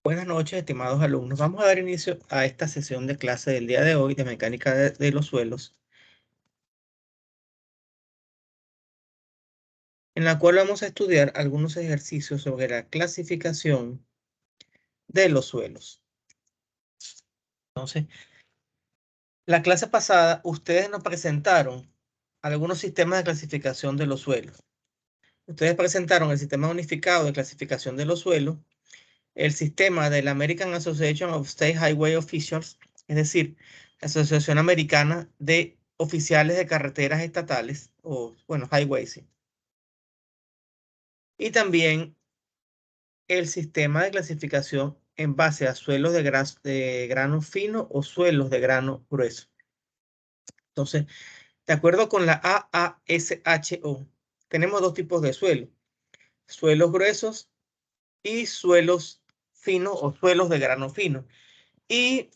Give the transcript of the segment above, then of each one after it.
Buenas noches, estimados alumnos. Vamos a dar inicio a esta sesión de clase del día de hoy de mecánica de los suelos, en la cual vamos a estudiar algunos ejercicios sobre la clasificación de los suelos. Entonces, la clase pasada ustedes nos presentaron algunos sistemas de clasificación de los suelos. Ustedes presentaron el sistema unificado de clasificación de los suelos, el sistema de la American Association of State Highway Officials, es decir, la Asociación Americana de Oficiales de Carreteras Estatales, o bueno, highways, sí. Y también el sistema de clasificación en base a suelos de grano fino o suelos de grano grueso. Entonces, de acuerdo con la AASHO, tenemos dos tipos de suelos: suelos gruesos y suelos finos o suelos de grano fino. Y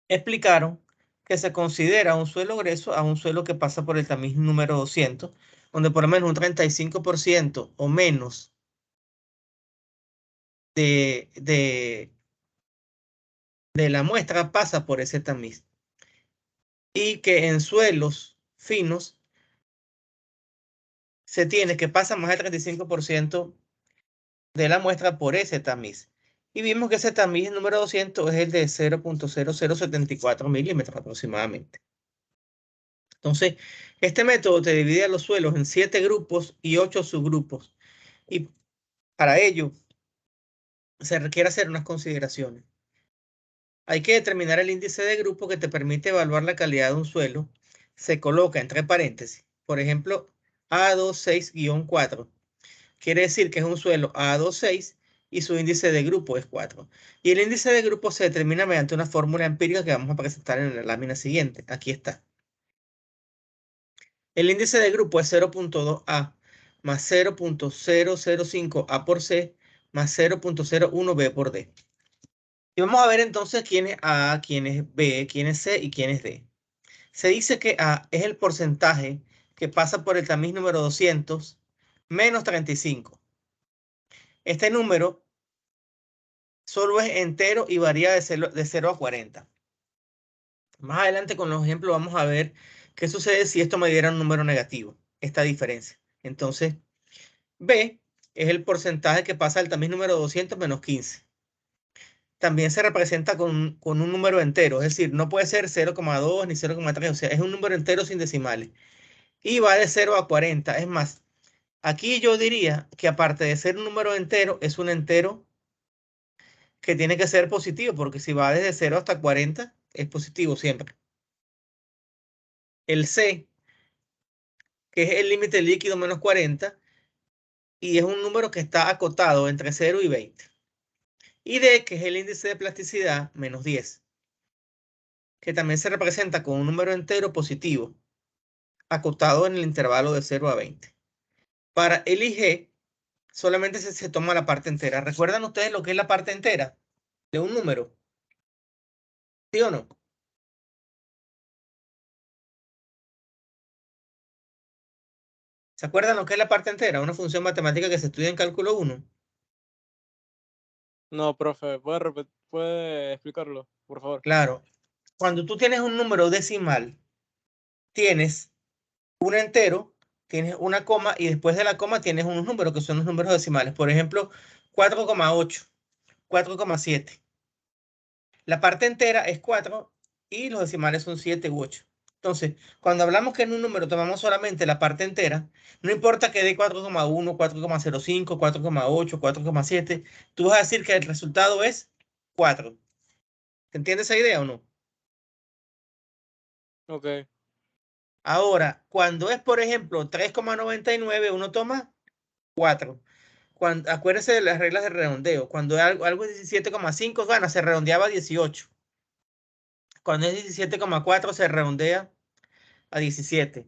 explicaron que se considera un suelo grueso a un suelo que pasa por el tamiz número 200, donde por lo menos un 35% o menos de la muestra pasa por ese tamiz. Y que en suelos finos se tiene que pasa más del 35% de la muestra por ese tamiz. Y vimos que ese tamiz número 200 es el de 0.0074 milímetros aproximadamente. Entonces, este método te divide a los suelos en 7 grupos y 8 subgrupos. Y para ello se requiere hacer unas consideraciones. Hay que determinar el índice de grupo que te permite evaluar la calidad de un suelo. Se coloca entre paréntesis. Por ejemplo, A26-4. Quiere decir que es un suelo A26 y su índice de grupo es 4. Y el índice de grupo se determina mediante una fórmula empírica que vamos a presentar en la lámina siguiente. Aquí está. El índice de grupo es 0.2A más 0.005A por C más 0.01B por D. Y vamos a ver entonces quién es A, quién es B, quién es C y quién es D. Se dice que A es el porcentaje que pasa por el tamiz número 200 menos 35. Este número solo es entero y varía de 0 a 40. Más adelante con los ejemplos vamos a ver qué sucede si esto me diera un número negativo, esta diferencia. Entonces, B es el porcentaje que pasa del tamiz número 200 menos 15. También se representa con un número entero, es decir, no puede ser 0,2 ni 0,3, o sea, es un número entero sin decimales. Y va de 0 a 40. Es más, aquí yo diría que aparte de ser un número entero, es un entero que tiene que ser positivo, porque si va desde 0 hasta 40, es positivo siempre. El C, que es el límite líquido menos 40, y es un número que está acotado entre 0 y 20. Y D, que es el índice de plasticidad, menos 10, que también se representa con un número entero positivo, acotado en el intervalo de 0 a 20. Para el IG, solamente se toma la parte entera. ¿Recuerdan ustedes lo que es la parte entera de un número? ¿Sí o no? ¿Se acuerdan lo que es la parte entera? Una función matemática que se estudia en cálculo 1. No, profe, ¿puede explicarlo, por favor? Claro, cuando tú tienes un número decimal, tienes un entero, tienes una coma y después de la coma tienes unos números que son los números decimales. Por ejemplo, 4,8, 4,7. La parte entera es 4 y los decimales son 7 u 8. Entonces, cuando hablamos que en un número tomamos solamente la parte entera, no importa que dé 4,1, 4,05, 4,8, 4,7, tú vas a decir que el resultado es 4. ¿Te entiendes esa idea o no? Ok. Ahora, cuando es, por ejemplo, 3,99, uno toma 4. Acuérdense de las reglas de redondeo. Cuando algo es 17,5, gana, se redondeaba a 18. Cuando es 17,4, se redondea a 17.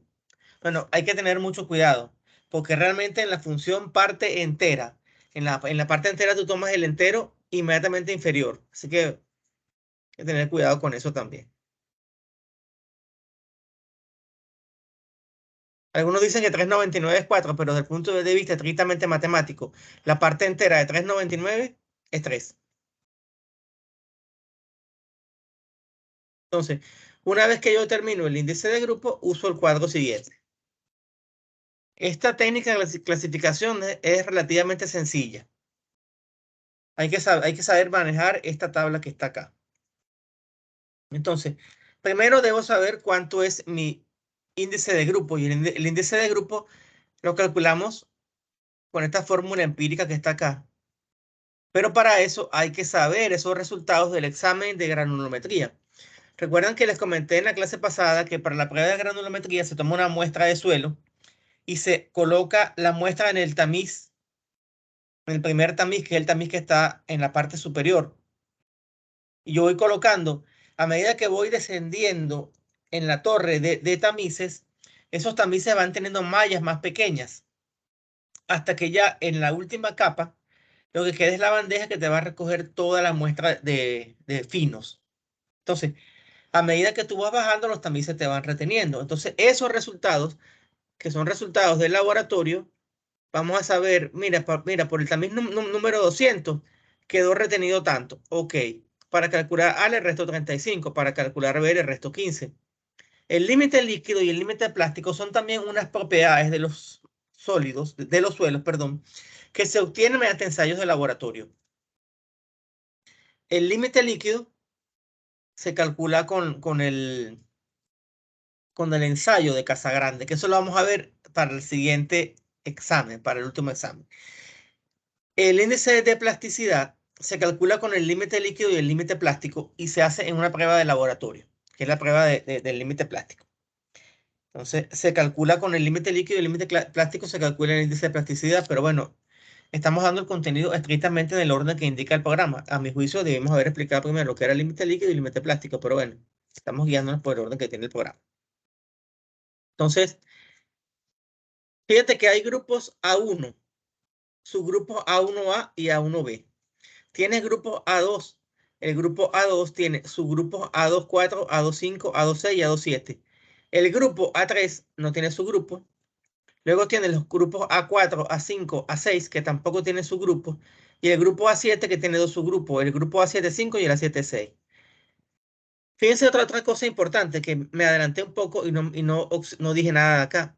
Bueno, hay que tener mucho cuidado, porque realmente en la función parte entera, en la parte entera tú tomas el entero inmediatamente inferior. Así que hay que tener cuidado con eso también. Algunos dicen que 3,99 es 4, pero desde el punto de vista estrictamente matemático, la parte entera de 3,99 es 3. Entonces, una vez que yo determino el índice de grupo, uso el cuadro siguiente. Esta técnica de clasificación es relativamente sencilla. Hay que saber manejar esta tabla que está acá. Entonces, primero debo saber cuánto es mi índice de grupo. Y el índice de grupo lo calculamos con esta fórmula empírica que está acá. Pero para eso hay que saber esos resultados del examen de granulometría. Recuerdan que les comenté en la clase pasada que para la prueba de granulometría se toma una muestra de suelo y se coloca la muestra en el tamiz, en el primer tamiz, que es el tamiz que está en la parte superior. Y yo voy colocando, a medida que voy descendiendo en la torre de tamices, esos tamices van teniendo mallas más pequeñas, hasta que ya en la última capa, lo que queda es la bandeja que te va a recoger toda la muestra de finos. Entonces, a medida que tú vas bajando, los tamices te van reteniendo. Entonces, esos resultados, que son resultados del laboratorio, vamos a saber, mira, por el tamiz número 200, quedó retenido tanto. Ok, para calcular A le resto 35, para calcular B le resto 15. El límite líquido y el límite plástico son también unas propiedades de los sólidos, de los suelos, perdón, que se obtienen mediante ensayos de laboratorio. El límite líquido se calcula con el ensayo de Casagrande, que eso lo vamos a ver para el siguiente examen, para el último examen. El índice de plasticidad se calcula con el límite líquido y el límite plástico y se hace en una prueba de laboratorio, que es la prueba del límite plástico. Entonces, se calcula con el límite líquido y el límite plástico, se calcula el índice de plasticidad, pero bueno, estamos dando el contenido estrictamente en el orden que indica el programa. A mi juicio, debemos haber explicado primero lo que era el límite líquido y el límite plástico, pero bueno, estamos guiándonos por el orden que tiene el programa. Entonces, fíjate que hay grupos A1, subgrupos A1A y A1B. Tienes grupos A2. El grupo A2 tiene subgrupos A24, A25, A26 y A27. El grupo A3 no tiene subgrupo. Luego tiene los grupos A4, A5, A6 que tampoco tienen subgrupos. Y el grupo A7 que tiene dos subgrupos. El grupo A75 y el A76. Fíjense otra cosa importante que me adelanté un poco y no dije nada de acá.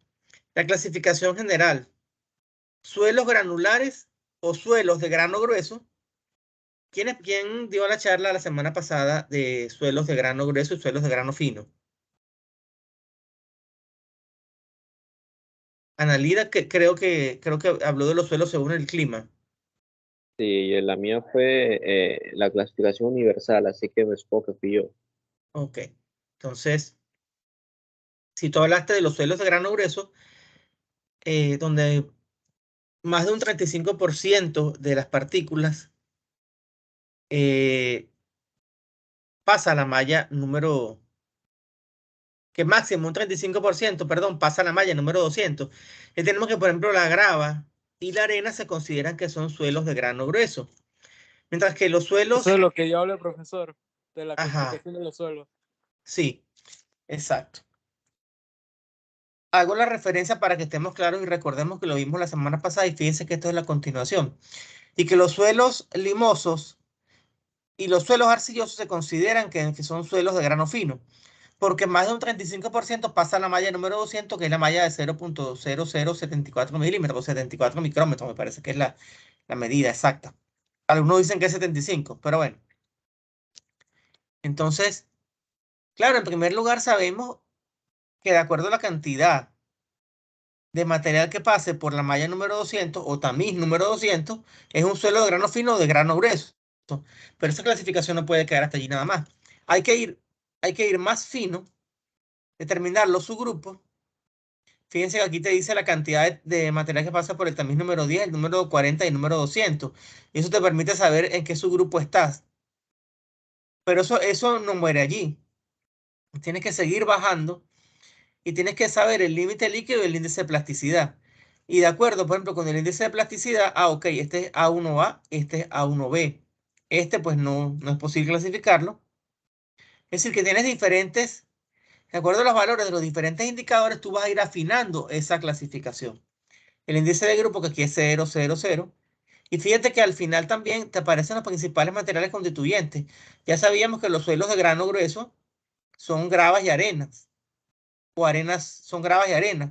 La clasificación general. Suelos granulares o suelos de grano grueso. ¿Quién dio la charla la semana pasada de suelos de grano grueso y suelos de grano fino? Analida, que creo que habló de los suelos según el clima. Sí, la mía fue la clasificación universal, así que me supongo que fui yo. Ok. Entonces, si tú hablaste de los suelos de grano grueso, donde más de un 35% de las partículas pasa a la malla número, que máximo un 35%, perdón, pasa a la malla número 200. Y tenemos que, por ejemplo, la grava y la arena se consideran que son suelos de grano grueso. Mientras que los suelos... Eso es lo que yo hablo, profesor, de la Ajá, clasificación de los suelos. sí, exacto. Hago la referencia para que estemos claros y recordemos que lo vimos la semana pasada y fíjense que esto es la continuación. Y que los suelos limosos y los suelos arcillosos se consideran que son suelos de grano fino, porque más de un 35% pasa a la malla número 200, que es la malla de 0.0074 milímetros, o 74 micrómetros, me parece que es la medida exacta. Algunos dicen que es 75, pero bueno. Entonces, claro, en primer lugar sabemos que de acuerdo a la cantidad de material que pase por la malla número 200 o tamiz número 200, es un suelo de grano fino o de grano grueso. Pero esa clasificación no puede quedar hasta allí nada más. Hay que ir más fino, determinar los subgrupos. Fíjense que aquí te dice la cantidad de material que pasa por el tamiz número 10, el número 40 y el número 200. Y eso te permite saber en qué subgrupo estás. Pero eso no muere allí. Tienes que seguir bajando y tienes que saber el límite líquido y el índice de plasticidad. Y de acuerdo, por ejemplo, con el índice de plasticidad, ok, este es A1A, este es A1B. Este pues no es posible clasificarlo. Es decir, que tienes diferentes, de acuerdo a los valores de los diferentes indicadores, tú vas a ir afinando esa clasificación. El índice de grupo, que aquí es 0, 0, 0. Y fíjate que al final también te aparecen los principales materiales constituyentes. Ya sabíamos que los suelos de grano grueso son gravas y arenas, o arenas son gravas y arenas.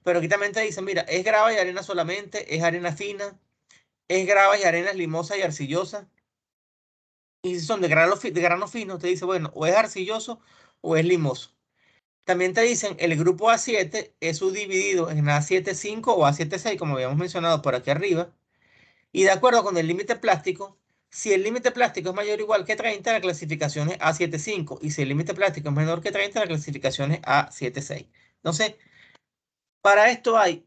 Pero aquí también te dicen, mira, es grava y arena solamente, es arena fina, es grava y arenas limosa y arcillosa. Y si son de grano fino, te dice, bueno, o es arcilloso o es limoso. También te dicen, el grupo A7 es subdividido en A7,5 o A7,6, como habíamos mencionado por aquí arriba. Y de acuerdo con el límite plástico, si el límite plástico es mayor o igual que 30, la clasificación es A7,5. Y si el límite plástico es menor que 30, la clasificación es A7,6. Entonces, para esto hay,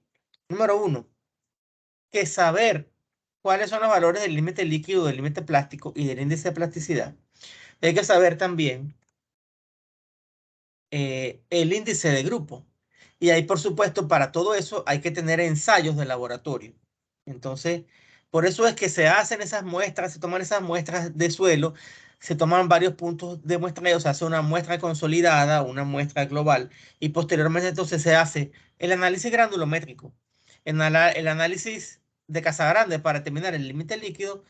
número uno, que saber cuáles son los valores del límite líquido, del límite plástico y del índice de plasticidad. Hay que saber también el índice de grupo. Y ahí, por supuesto, para todo eso hay que tener ensayos de laboratorio. Entonces, por eso es que se hacen esas muestras, se toman esas muestras de suelo, se toman varios puntos de muestreo, se hace una muestra consolidada, una muestra global, y posteriormente entonces se hace el análisis granulométrico, el análisis de Casagrande para determinar el límite líquido,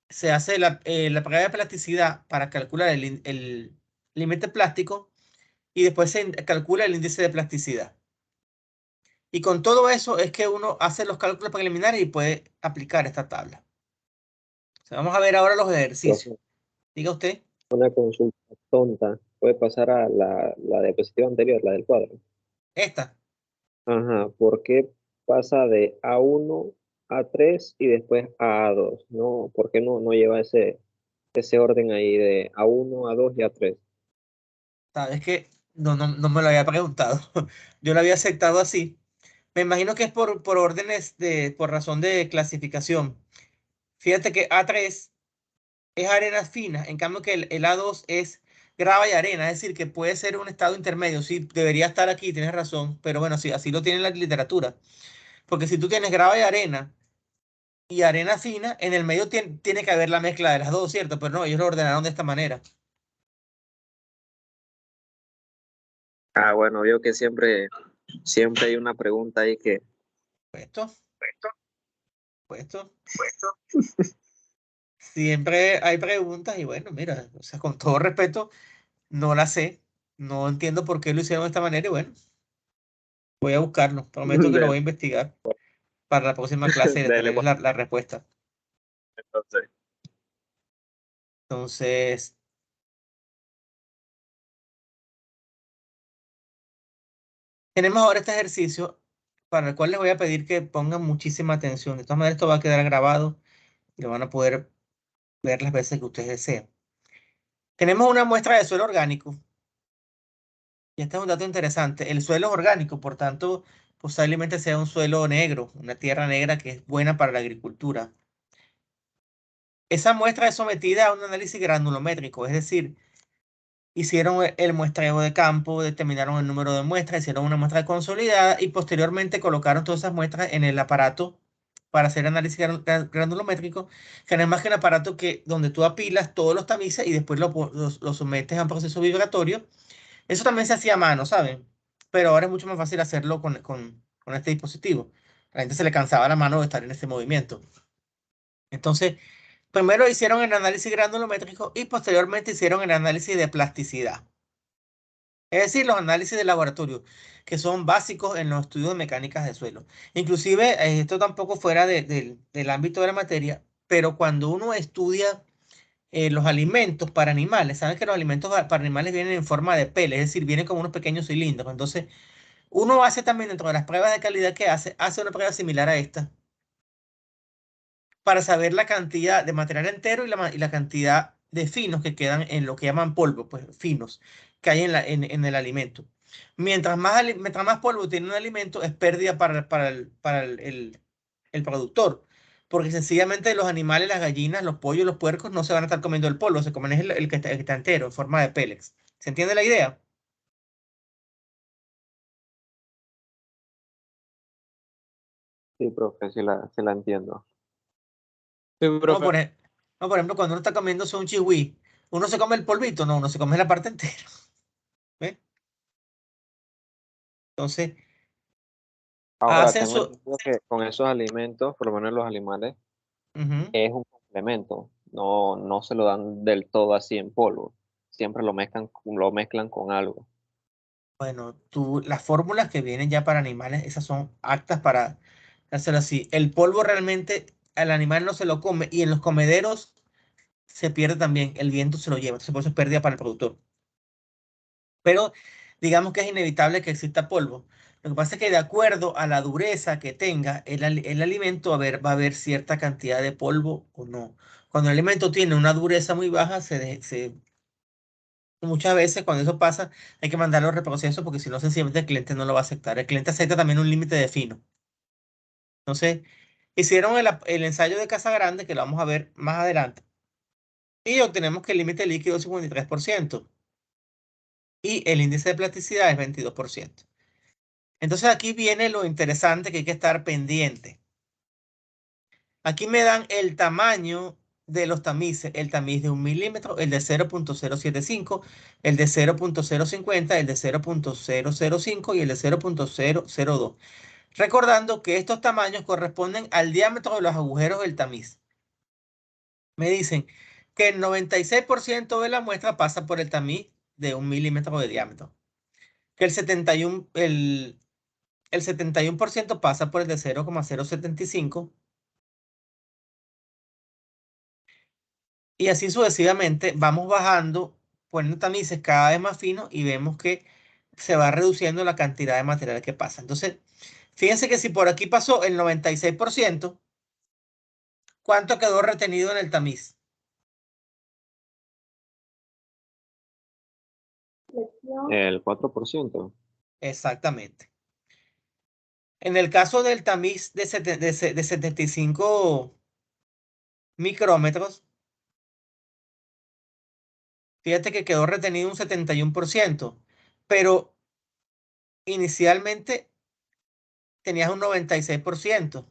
se hace la prueba de plasticidad para calcular el límite plástico y después se calcula el índice de plasticidad. Y con todo eso es que uno hace los cálculos preliminares y puede aplicar esta tabla. O sea, vamos a ver ahora los ejercicios. Profe, Diga usted. una consulta tonta. Puede pasar a la diapositiva anterior, la del cuadro. Esta. Ajá, ¿por qué pasa de A1 a 3 y después a A2? No, ¿por qué no lleva ese orden ahí de A1, A2 y A3? Sabes que no me lo había preguntado. Yo lo había aceptado así. Me imagino que es por órdenes por razón de clasificación. Fíjate que A3 es arenas finas, en cambio que el A2 es grava y arena, es decir, que puede ser un estado intermedio. Sí, debería estar aquí, tienes razón, pero bueno, sí, así lo tiene la literatura. Porque si tú tienes grava y arena fina, en el medio tiene que haber la mezcla de las dos, ¿cierto? Pero no, ellos lo ordenaron de esta manera. Ah, bueno, veo que siempre hay una pregunta ahí que... Puesto, puesto. Siempre hay preguntas y bueno, mira, o sea, con todo respeto, no la sé. No entiendo por qué lo hicieron de esta manera y bueno, voy a buscarlo. Prometo que lo Dele, voy a investigar para la próxima clase de dele, tener pues, la respuesta. entonces. Entonces, tenemos ahora este ejercicio para el cual les voy a pedir que pongan muchísima atención. De todas maneras, esto va a quedar grabado y lo van a poder ver las veces que ustedes deseen. Tenemos una muestra de suelo orgánico. Y este es un dato interesante. El suelo es orgánico, por tanto, posiblemente sea un suelo negro, una tierra negra que es buena para la agricultura. Esa muestra es sometida a un análisis granulométrico, es decir, hicieron el muestreo de campo, determinaron el número de muestras, hicieron una muestra consolidada y posteriormente colocaron todas esas muestras en el aparato para hacer análisis granulométrico, que no es más que un aparato donde tú apilas todos los tamices y después lo sometes a un proceso vibratorio. Eso también se hacía a mano, ¿saben? Pero ahora es mucho más fácil hacerlo con este dispositivo. A la gente se le cansaba la mano de estar en este movimiento. Entonces, primero hicieron el análisis granulométrico y posteriormente hicieron el análisis de plasticidad. Es decir, los análisis de laboratorio, que son básicos en los estudios de mecánicas de suelo. Inclusive, esto tampoco fuera del ámbito de la materia, pero cuando uno estudia los alimentos para animales, saben que los alimentos para animales vienen en forma de pele, es decir, vienen como unos pequeños cilindros. Entonces, uno hace también dentro de las pruebas de calidad que hace una prueba similar a esta para saber la cantidad de material entero y la cantidad de finos que quedan en lo que llaman polvo, pues finos, que hay en el alimento. Mientras más polvo tiene un alimento, es pérdida para el productor. Porque sencillamente los animales, las gallinas, los pollos, los puercos no se van a estar comiendo el polvo, se comen el que está entero, en forma de pellets. ¿Se entiende la idea? Sí, profe, sí la entiendo. Sí, No, profe. no, por ejemplo, cuando uno está comiéndose un chihui, uno se come el polvito, no, uno se come la parte entera. ¿Ve? Entonces, Ahora, hacen tengo su... entendido que con esos alimentos, por lo menos los animales, Ujú. es un complemento. No se lo dan del todo así en polvo. Siempre lo mezclan con algo. Bueno, las fórmulas que vienen ya para animales, esas son aptas para hacerlo así. El polvo realmente al animal no se lo come y en los comederos se pierde también. El viento se lo lleva. Entonces por eso es pérdida para el productor. Pero digamos que es inevitable que exista polvo. Lo que pasa es que de acuerdo a la dureza que tenga el alimento, va a haber cierta cantidad de polvo o no. Cuando el alimento tiene una dureza muy baja, muchas veces cuando eso pasa, hay que mandarlo a reproceso porque si no, sencillamente el cliente no lo va a aceptar. El cliente acepta también un límite de fino. Entonces, hicieron el ensayo de Casa Grande, que lo vamos a ver más adelante, y obtenemos que el límite líquido es 53% y el índice de plasticidad es 22%. Entonces aquí viene lo interesante que hay que estar pendiente. Aquí me dan el tamaño de los tamices, el tamiz de 1 milímetro, el de 0.075, el de 0.050, el de 0.005 y el de 0.002. Recordando que estos tamaños corresponden al diámetro de los agujeros del tamiz. Me dicen que el 96% de la muestra pasa por el tamiz de 1 milímetro de diámetro, que el 71% pasa por el de 0.075 y así sucesivamente vamos bajando, poniendo tamices cada vez más finos y vemos que se va reduciendo la cantidad de material que pasa. Entonces, fíjense que si por aquí pasó el 96%, ¿cuánto quedó retenido en el tamiz? El 4%. Exactamente. En el caso del tamiz de 75 micrómetros, fíjate que quedó retenido un 71%, pero inicialmente tenías un 96%.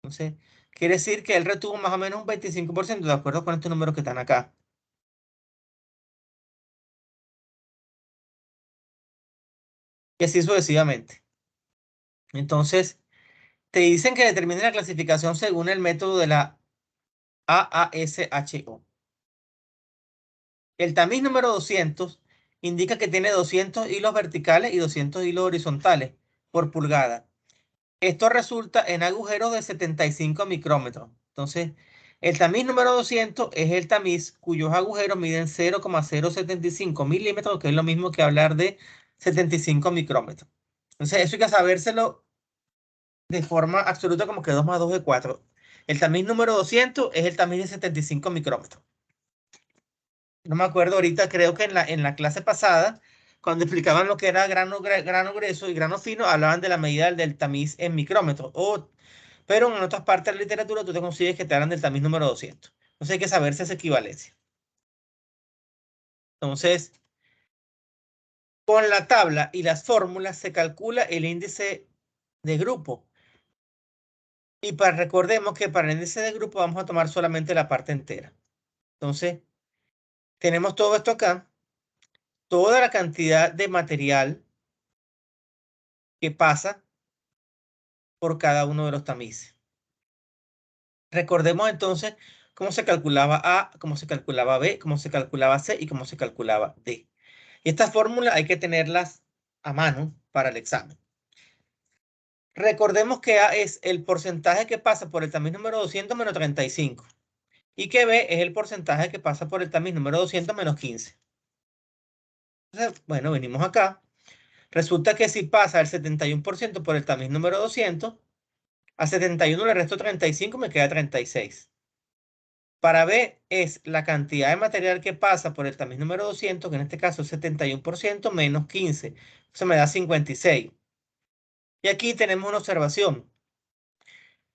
Entonces, quiere decir que él retuvo más o menos un 25% de acuerdo con estos números que están acá. Y así sucesivamente. Entonces, te dicen que determine la clasificación según el método de la AASHO. El tamiz número 200 indica que tiene 200 hilos verticales y 200 hilos horizontales por pulgada. Esto resulta en agujeros de 75 micrómetros. Entonces, el tamiz número 200 es el tamiz cuyos agujeros miden 0,075 milímetros, que es lo mismo que hablar de 75 micrómetros. Entonces, eso hay que sabérselo de forma absoluta como que 2 más 2 es 4. El tamiz número 200 es el tamiz de 75 micrómetros. No me acuerdo ahorita, creo que en la clase pasada, cuando explicaban lo que era grano grueso y grano fino, hablaban de la medida del tamiz en micrómetros. Pero en otras partes de la literatura tú te consigues que te hablan del tamiz número 200. Entonces hay que saberse esa equivalencia. Entonces, con la tabla y las fórmulas se calcula el índice de grupo. Y recordemos que para el índice de grupo vamos a tomar solamente la parte entera. Entonces, tenemos todo esto acá, toda la cantidad de material que pasa por cada uno de los tamices. Recordemos entonces cómo se calculaba A, cómo se calculaba B, cómo se calculaba C y cómo se calculaba D. Y estas fórmulas hay que tenerlas a mano para el examen. Recordemos que A es el porcentaje que pasa por el tamiz número 200 menos 35. Y que B es el porcentaje que pasa por el tamiz número 200 menos 15. Entonces, bueno, venimos acá. Resulta que si pasa el 71% por el tamiz número 200, a 71 le resto 35, me queda 36. Para B es la cantidad de material que pasa por el tamiz número 200, que en este caso es 71% menos 15. Eso me da 56. Y aquí tenemos una observación.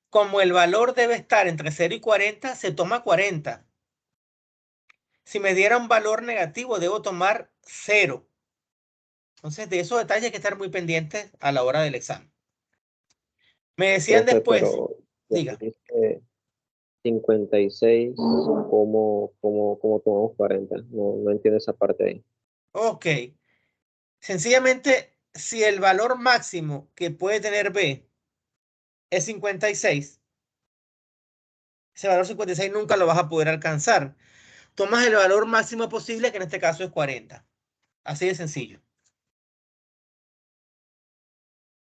Como el valor debe estar entre 0 y 40, se toma 40. Si me diera un valor negativo, debo tomar 0. Entonces, de esos detalles hay que estar muy pendientes a la hora del examen. Me decían Profe, después, pero diga, dijiste 56, ¿cómo tomamos 40? No entiendo esa parte ahí. ok. Sencillamente, si el valor máximo que puede tener B es 56, Ese valor 56 nunca lo vas a poder alcanzar. Tomas el valor máximo posible, que en este caso es 40. Así de sencillo.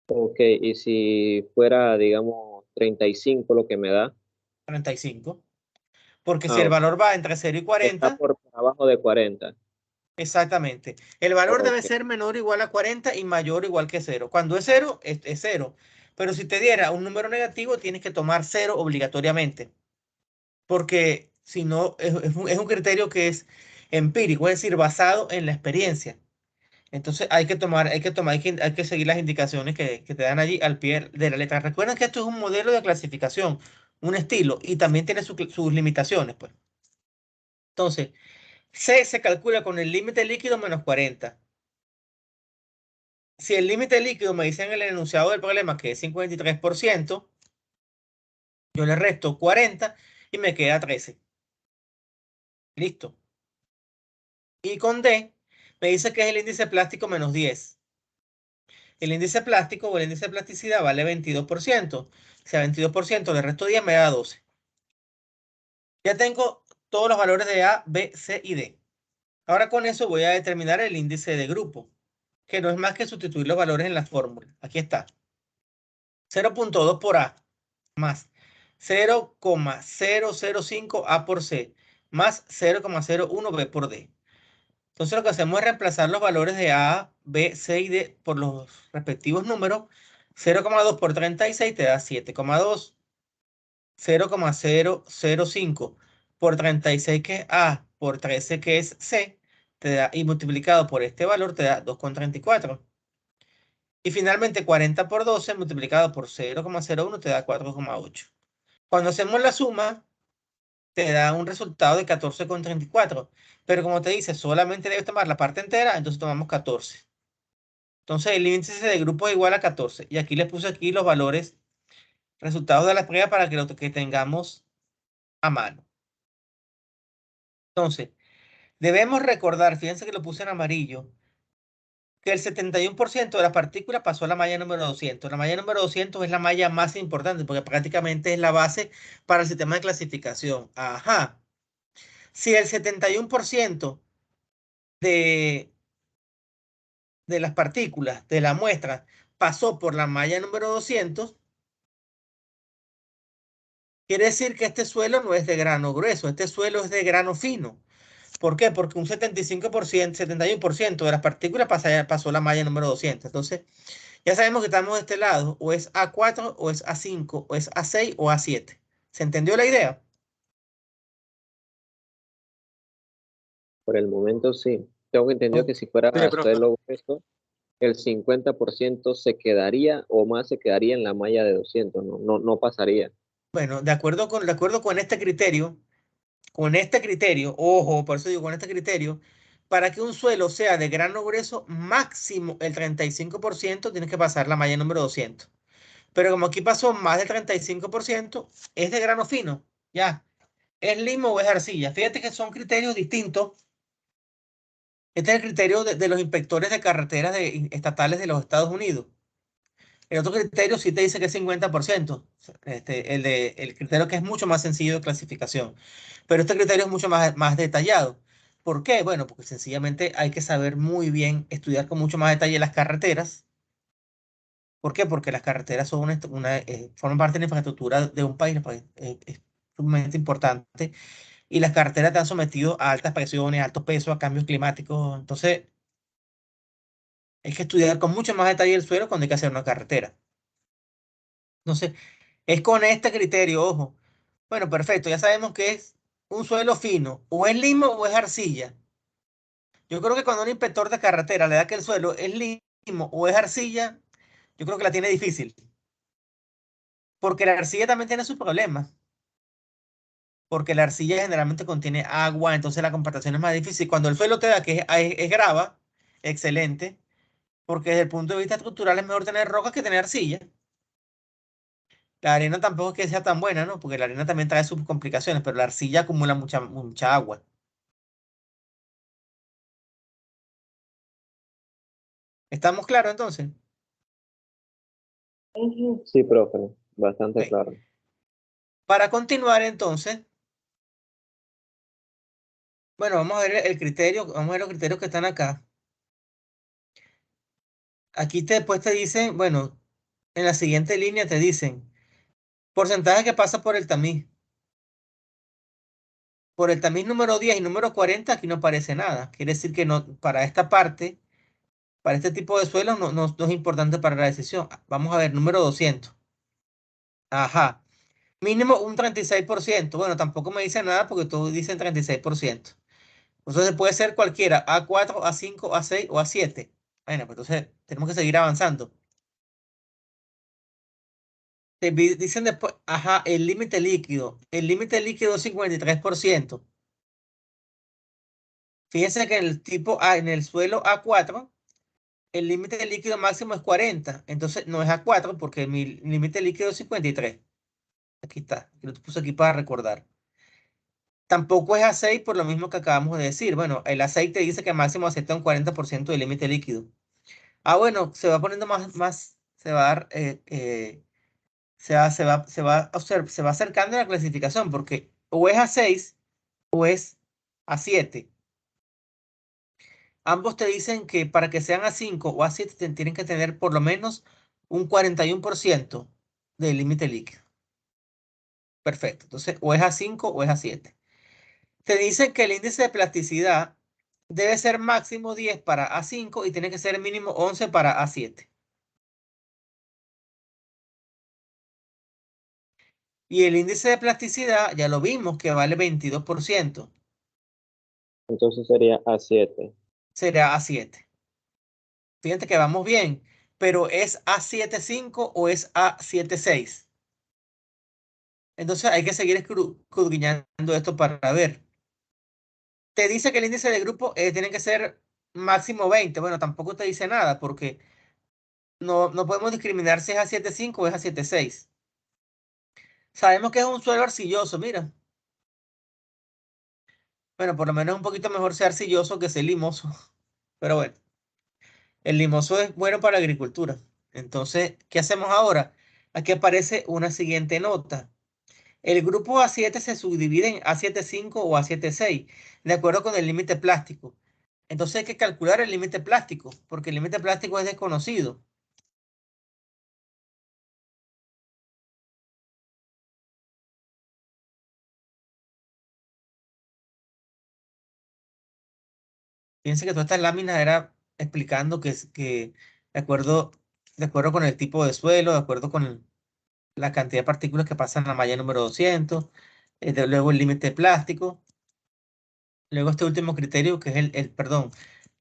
Ok, y si fuera, digamos, 35 lo que me da, 35. Porque si ah, el ok, valor va entre 0 y está 40, por abajo de 40. exactamente. El valor debe Ok, ser menor o igual a 40 y mayor o igual que 0. Cuando es 0, es 0. Pero si te diera un número negativo, tienes que tomar 0 obligatoriamente. Porque si no, es un criterio que es empírico, es decir, basado en la experiencia. Entonces hay que seguir las indicaciones que te dan allí al pie de la letra. Recuerden que esto es un modelo de clasificación, un estilo, y también tiene sus limitaciones, pues. Entonces, C se calcula con el límite líquido menos 40. Si el límite líquido me dice en el enunciado del problema que es 53%, yo le resto 40 y me queda 13. Listo. Y con D me dice que es el índice plástico menos 10. El índice plástico o el índice de plasticidad vale 22%. O sea, 22% le resto 10 me da 12. Ya tengo todos los valores de A, B, C y D. Ahora con eso voy a determinar el índice de grupo, que no es más que sustituir los valores en la fórmula. Aquí está. 0.2 por A más 0,005 A por C más 0,01 B por D. Entonces lo que hacemos es reemplazar los valores de A, B, C y D por los respectivos números. 0,2 por 36 te da 7,2. 0,005 por 36 que es A por 13 que es C te da, y multiplicado por este valor te da 2,34. Y finalmente 40 por 12 multiplicado por 0,01 te da 4,8. Cuando hacemos la suma, te da un resultado de 14,34. Pero como te dice, solamente debes tomar la parte entera, entonces tomamos 14. Entonces el índice de grupo es igual a 14. Y aquí les puse aquí los valores, resultados de la prueba para que lo que tengamos a mano. Entonces, debemos recordar, fíjense que lo puse en amarillo, que el 71% de las partículas pasó a la malla número 200. La malla número 200 es la malla más importante porque prácticamente es la base para el sistema de clasificación. Ajá. Si el 71% de, de las partículas de la muestra pasó por la malla número 200, quiere decir que este suelo no es de grano grueso, este suelo es de grano fino. ¿Por qué? Porque un 75%, 71% de las partículas pasó la malla número 200. Entonces, ya sabemos que estamos de este lado, o es A4, o es A5, o es A6 o A7. ¿Se entendió la idea? por el momento sí. Tengo entendido que Ok. si fuera Sí, profe. suelo grueso, el 50% se quedaría o más se quedaría en la malla de 200, no pasaría. Bueno, de acuerdo con este criterio, ojo, por eso digo con este criterio, para que un suelo sea de grano grueso, máximo el 35% tienes que pasar la malla número 200. Pero como aquí pasó más del 35%, es de grano fino, ya. ¿Es limo o es arcilla? Fíjate que son criterios distintos. Este es el criterio de los inspectores de carreteras estatales de los Estados Unidos. El otro criterio sí te dice que es 50%. El criterio que es mucho más sencillo de clasificación. Pero este criterio es mucho más detallado. ¿Por qué? Bueno, porque sencillamente hay que saber muy bien, estudiar con mucho más detalle las carreteras. ¿Por qué? Porque las carreteras son forman parte de la infraestructura de un país. Es sumamente importante. Y las carreteras están sometidas a altas presiones, altos pesos, a cambios climáticos. Entonces, hay que estudiar con mucho más detalle el suelo cuando hay que hacer una carretera. Entonces, es con este criterio, ojo. Bueno, perfecto, ya sabemos que es un suelo fino, o es limo o es arcilla. Yo creo que cuando un inspector de carretera le da que el suelo es limo o es arcilla, yo creo que la tiene difícil, porque la arcilla también tiene sus problemas, porque la arcilla generalmente contiene agua, entonces la compactación es más difícil. Cuando el suelo te da que es grava, excelente, porque desde el punto de vista estructural es mejor tener rocas que tener arcilla. La arena tampoco es que sea tan buena, ¿no? Porque la arena también trae sus complicaciones, pero la arcilla acumula mucha agua. ¿Estamos claros entonces? Sí, profe, bastante Ok. claro. Para continuar, entonces, bueno, vamos a ver el criterio, vamos a ver los criterios que están acá. Aquí después te dicen, bueno, en la siguiente línea te dicen porcentaje que pasa por el tamiz. Por el tamiz número 10 y número 40 aquí no aparece nada. Quiere decir que no, para esta parte, para este tipo de suelos no es importante para la decisión. Vamos a ver, número 200. Ajá. Mínimo un 36%. Bueno, tampoco me dice nada porque todos dicen 36%. Entonces puede ser cualquiera, A4, A5, A6 o A7. Bueno, pues entonces tenemos que seguir avanzando. Dicen después, ajá, el límite líquido. El límite líquido es 53%. Fíjense que en el tipo A, en el suelo A4, el límite líquido máximo es 40. Entonces no es A4 porque mi límite líquido es 53. Aquí está. Lo puse aquí para recordar. Tampoco es A6 por lo mismo que acabamos de decir. Bueno, el aceite dice que máximo acepta un 40% del límite líquido. Ah, bueno, se va poniendo más, se va a dar, se va acercando a la clasificación porque o es A6 o es A7. Ambos te dicen que para que sean A5 o A7 tienen que tener por lo menos un 41% del límite líquido. Perfecto. Entonces, o es A5 o es A7. Te dicen que el índice de plasticidad debe ser máximo 10 para A5 y tiene que ser mínimo 11 para A7. Y el índice de plasticidad, ya lo vimos, que vale 22%. Entonces sería A7. Será A7. Fíjate que vamos bien, pero ¿es A7.5 o es A7.6? Entonces hay que seguir escudriñando esto para ver. Te dice que el índice de grupo tiene que ser máximo 20. Bueno, tampoco te dice nada porque no podemos discriminar si es A7.5 o es A7.6. Sabemos que es un suelo arcilloso, mira. Bueno, por lo menos un poquito mejor ser arcilloso que ser limoso. Pero bueno, el limoso es bueno para la agricultura. Entonces, ¿qué hacemos ahora? Aquí aparece una siguiente nota. El grupo A7 se subdivide en A7.5 o A7.6, de acuerdo con el límite plástico. Entonces hay que calcular el límite plástico, porque el límite plástico es desconocido. Fíjense que todas estas láminas era explicando que de acuerdo con el tipo de suelo, de acuerdo con la cantidad de partículas que pasan en la malla número 200, luego el límite plástico, luego este último criterio que es perdón,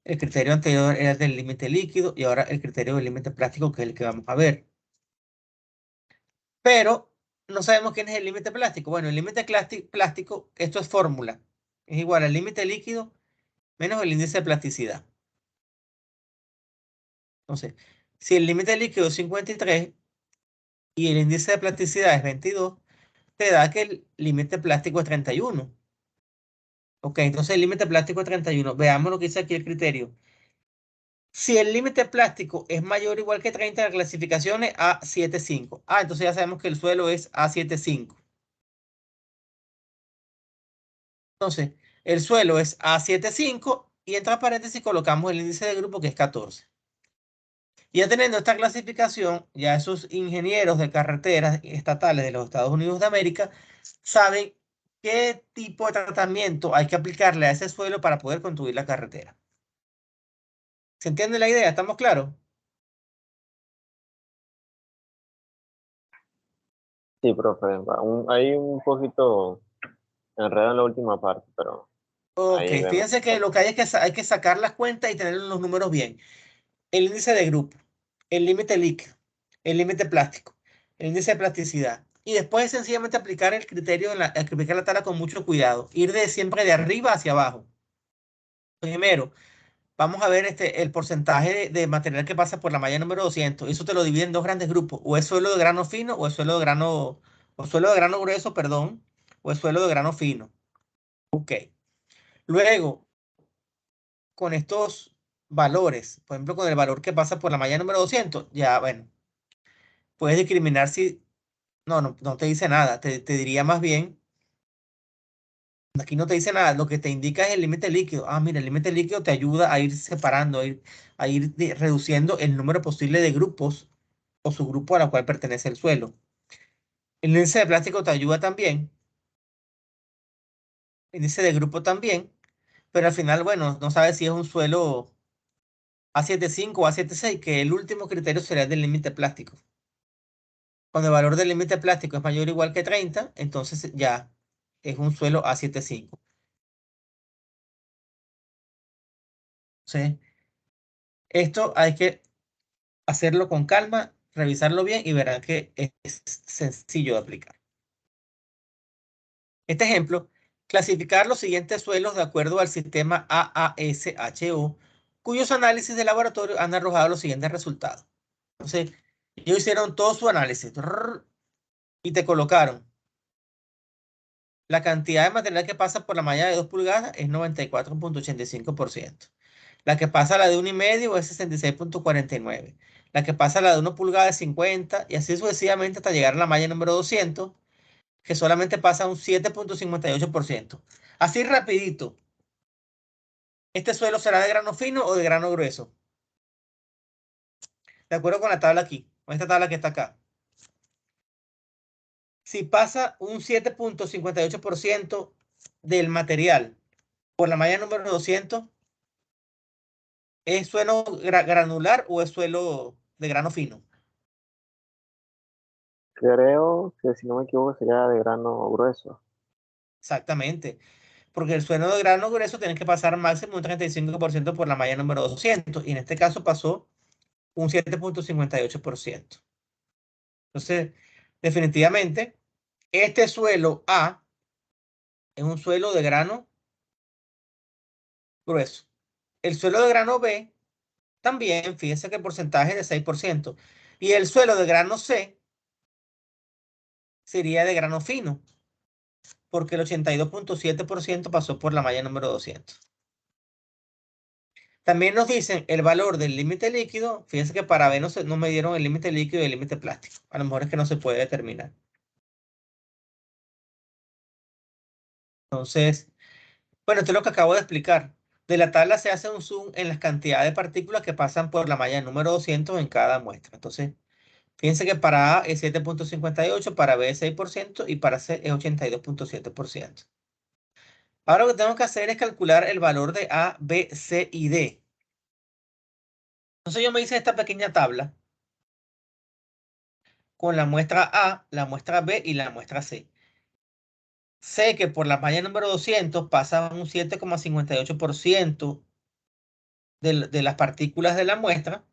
el criterio anterior era el del límite líquido y ahora el criterio del límite plástico que es el que vamos a ver. Pero no sabemos quién es el límite plástico. Bueno, el límite plástico, esto es fórmula, es igual al límite líquido menos el índice de plasticidad. Entonces, si el límite líquido es 53 y el índice de plasticidad es 22, te da que el límite plástico es 31. Ok, entonces el límite plástico es 31. Veamos lo que dice aquí el criterio. Si el límite plástico es mayor o igual que 30, la clasificación es A7.5. Ah, entonces ya sabemos que el suelo es A7.5. Entonces, el suelo es A7.5 y entre paréntesis colocamos el índice de grupo que es 14. Y ya teniendo esta clasificación, ya esos ingenieros de carreteras estatales de los Estados Unidos de América saben qué tipo de tratamiento hay que aplicarle a ese suelo para poder construir la carretera. ¿Se entiende la idea? ¿Estamos claros? Sí, profe. Hay un poquito enredado en la última parte, pero Ok, ahí vemos. fíjense que lo que hay es que hay que sacar las cuentas y tener los números bien. El índice de grupo, el límite líquido, el límite plástico, el índice de plasticidad. Y después sencillamente aplicar el criterio, aplicar la tabla con mucho cuidado. Ir siempre de arriba hacia abajo. Primero, vamos a ver el porcentaje de material que pasa por la malla número 200. Eso te lo divide en dos grandes grupos. O es suelo de grano fino o es suelo de grano, o suelo de grano grueso, perdón, o es suelo de grano fino. Ok. Luego, con estos valores, por ejemplo, con el valor que pasa por la malla número 200, ya, bueno, puedes discriminar si No te dice nada. Te diría más bien, aquí no te dice nada. Lo que te indica es el límite líquido. Ah, mira, el límite líquido te ayuda a ir separando, a ir reduciendo el número posible de grupos o subgrupo a la cual pertenece el suelo. El índice de plástico te ayuda también. El índice de grupo también. Pero al final, bueno, no sabes si es un suelo A75 o A76, que el último criterio sería el del límite plástico. Cuando el valor del límite plástico es mayor o igual que 30, entonces ya es un suelo A75. ¿Sí? Esto hay que hacerlo con calma, revisarlo bien y verán que es sencillo de aplicar. Este ejemplo, clasificar los siguientes suelos de acuerdo al sistema AASHO, cuyos análisis de laboratorio han arrojado los siguientes resultados. Entonces, ellos hicieron todo su análisis y te colocaron la cantidad de material que pasa por la malla de 2 pulgadas es 94.85%. La que pasa a la de 1,5 es 66.49. La que pasa a la de 1 pulgada es 50 y así sucesivamente hasta llegar a la malla número 200, que solamente pasa un 7.58%. Así rapidito. ¿Este suelo será de grano fino o de grano grueso? De acuerdo con la tabla aquí, con esta tabla que está acá. Si pasa un 7.58% del material por la malla número 200, ¿es suelo granular o es suelo de grano fino? Creo que si no me equivoco sería de grano grueso. Exactamente. Porque el suelo de grano grueso tiene que pasar máximo un 35% por la malla número 200 y en este caso pasó un 7.58%. Entonces, definitivamente, este suelo A es un suelo de grano grueso. El suelo de grano B también, fíjense que el porcentaje es de 6%. Y el suelo de grano C sería de grano fino, porque el 82.7% pasó por la malla número 200. También nos dicen el valor del límite líquido. Fíjense que para B no me dieron el límite líquido y el límite plástico. A lo mejor es que no se puede determinar. Entonces, bueno, esto es lo que acabo de explicar. De la tabla se hace un zoom en las cantidades de partículas que pasan por la malla número 200 en cada muestra. Entonces, fíjense que para A es 7.58, para B es 6% y para C es 82.7%. Ahora lo que tengo que hacer es calcular el valor de A, B, C y D. Entonces yo me hice esta pequeña tabla con la muestra A, la muestra B y la muestra C. Sé que por la malla número 200 pasa un 7,58% de las partículas de la muestra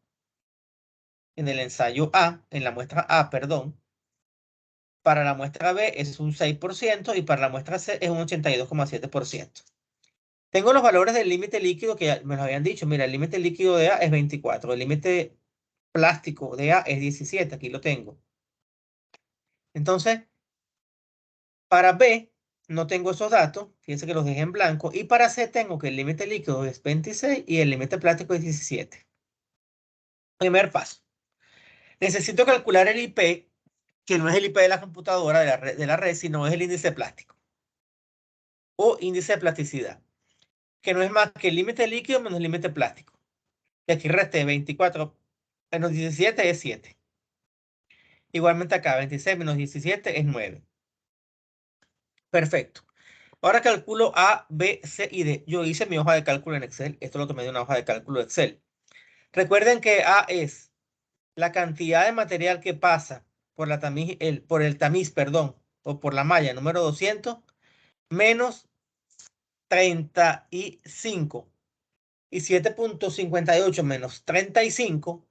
en el ensayo A, en la muestra A, perdón. Para la muestra B es un 6% y para la muestra C es un 82,7%. Tengo los valores del límite líquido que ya me lo habían dicho. Mira, el límite líquido de A es 24, el límite plástico de A es 17, aquí lo tengo. Entonces, para B no tengo esos datos, fíjense que los dejé en blanco, y para C tengo que el límite líquido es 26 y el límite plástico es 17. Primer paso. Necesito calcular el IP, que no es el IP de la computadora, de la red, sino es el índice plástico o índice de plasticidad, que no es más que el límite líquido menos el límite plástico. Y aquí resté 24 menos 17 es 7. Igualmente acá, 26 menos 17 es 9. Perfecto. Ahora calculo A, B, C y D. Yo hice mi hoja de cálculo en Excel. Esto es lo que me dio una hoja de cálculo de Excel. Recuerden que A es la cantidad de material que pasa por el tamiz, perdón, o por la malla número 200, menos 35. Y 7.58 menos 35,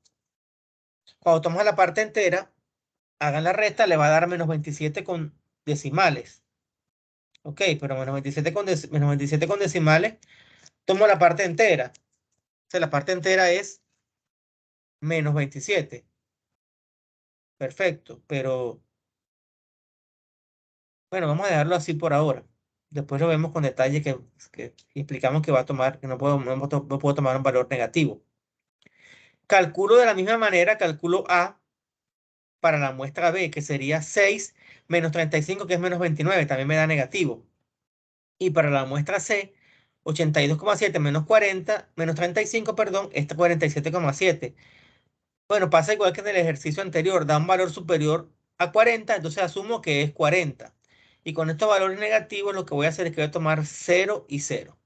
cuando tomas la parte entera, hagan la resta, le va a dar menos 27 con decimales. Ok, pero menos 27 con decimales, tomo la parte entera. O sea, la parte entera es menos 27. Perfecto, pero bueno, vamos a dejarlo así por ahora. Después lo vemos con detalle que explicamos que va a tomar, que no puedo tomar un valor negativo. Calculo de la misma manera, calculo A para la muestra B, que sería 6 menos 35, que es menos 29, también me da negativo. Y para la muestra C, 82,7 menos 40, menos 35, perdón, es 47,7. Bueno, pasa igual que en el ejercicio anterior, da un valor superior a 40, entonces asumo que es 40. Y con estos valores negativos lo que voy a hacer es que voy a tomar 0 y 0.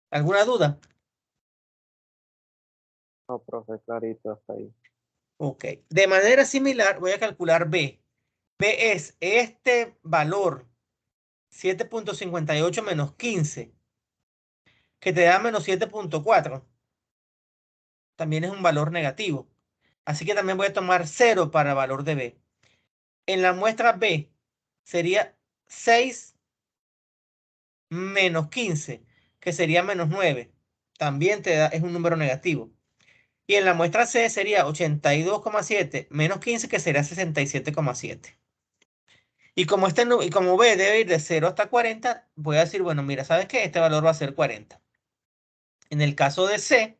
¿Alguna duda? No, profe, clarito hasta ahí. Ok. De manera similar, voy a calcular B. B es este valor, 7.58 menos 15, que te da menos 7.4. También es un valor negativo. Así que también voy a tomar 0 para el valor de B. En la muestra B sería 6 menos 15, que sería menos 9. También te da, es un número negativo. Y en la muestra C sería 82,7 menos 15, que sería 67,7. Y como, y como B debe ir de 0 hasta 40, voy a decir, bueno, mira, ¿sabes qué? Este valor va a ser 40. En el caso de C,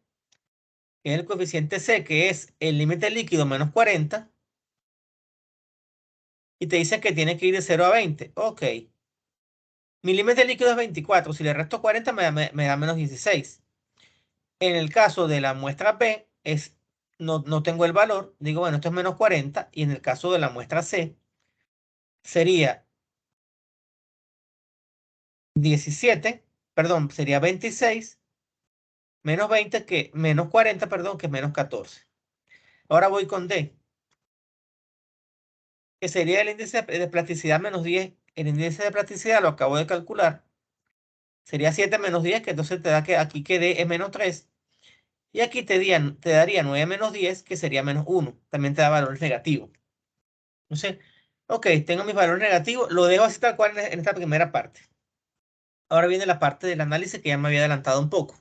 que es el coeficiente C, que es el límite líquido menos 40, y te dice que tiene que ir de 0 a 20. Ok. Mi límite líquido es 24. Si le resto 40, me da menos 16. En el caso de la muestra B, no tengo el valor. Digo, bueno, esto es menos 40. Y en el caso de la muestra C, sería 17, perdón, sería 26 menos 20 que menos 40, perdón, que es menos 14. Ahora voy con D, que sería el índice de plasticidad menos 10. El índice de plasticidad lo acabo de calcular. Sería 7 menos 10, que entonces te da que aquí que D es menos 3. Y aquí te daría 9 menos 10, que sería menos 1. También te da valores negativos. Entonces, ok, tengo mis valores negativos. Lo dejo así tal cual en esta primera parte. Ahora viene la parte del análisis que ya me había adelantado un poco.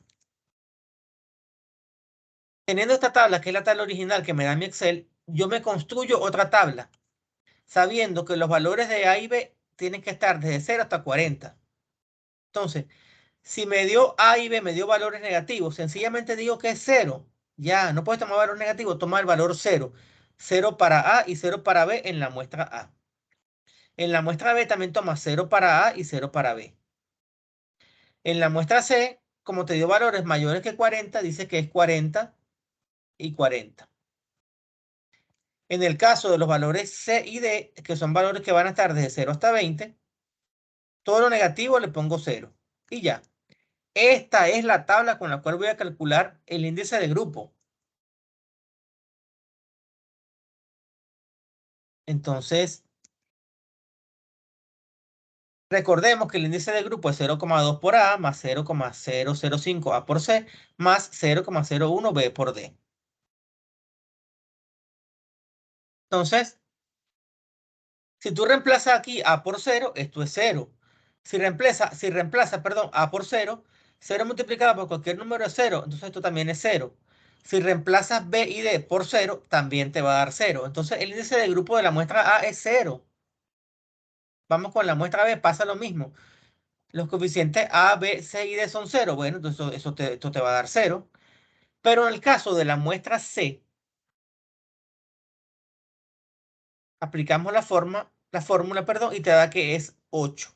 Teniendo esta tabla, que es la tabla original que me da mi Excel, yo me construyo otra tabla, sabiendo que los valores de A y B tienen que estar desde 0 hasta 40. Entonces, si me dio A y B, me dio valores negativos, sencillamente digo que es 0. Ya, no puedes tomar valor negativo, toma el valor 0. 0 para A y 0 para B en la muestra A. En la muestra B también toma 0 para A y 0 para B. En la muestra C, como te dio valores mayores que 40, dice que es 40 y 40. En el caso de los valores C y D, que son valores que van a estar desde 0 hasta 20, todo lo negativo le pongo 0. Y ya. Esta es la tabla con la cual voy a calcular el índice de grupo. Entonces, recordemos que el índice de grupo es 0,2 por A más 0,005 A por C más 0,01 B por D. Entonces, si tú reemplazas aquí A por 0, esto es 0. Si reemplaza, perdón, A por 0, 0 multiplicado por cualquier número es 0, entonces esto también es 0. Si reemplazas B y D por 0, también te va a dar 0. Entonces el índice de grupo de la muestra A es 0. Vamos con la muestra B, pasa lo mismo. Los coeficientes A, B, C y D son 0. Bueno, entonces esto te va a dar 0. Pero en el caso de la muestra C, aplicamos la fórmula, perdón, y te da que es 8.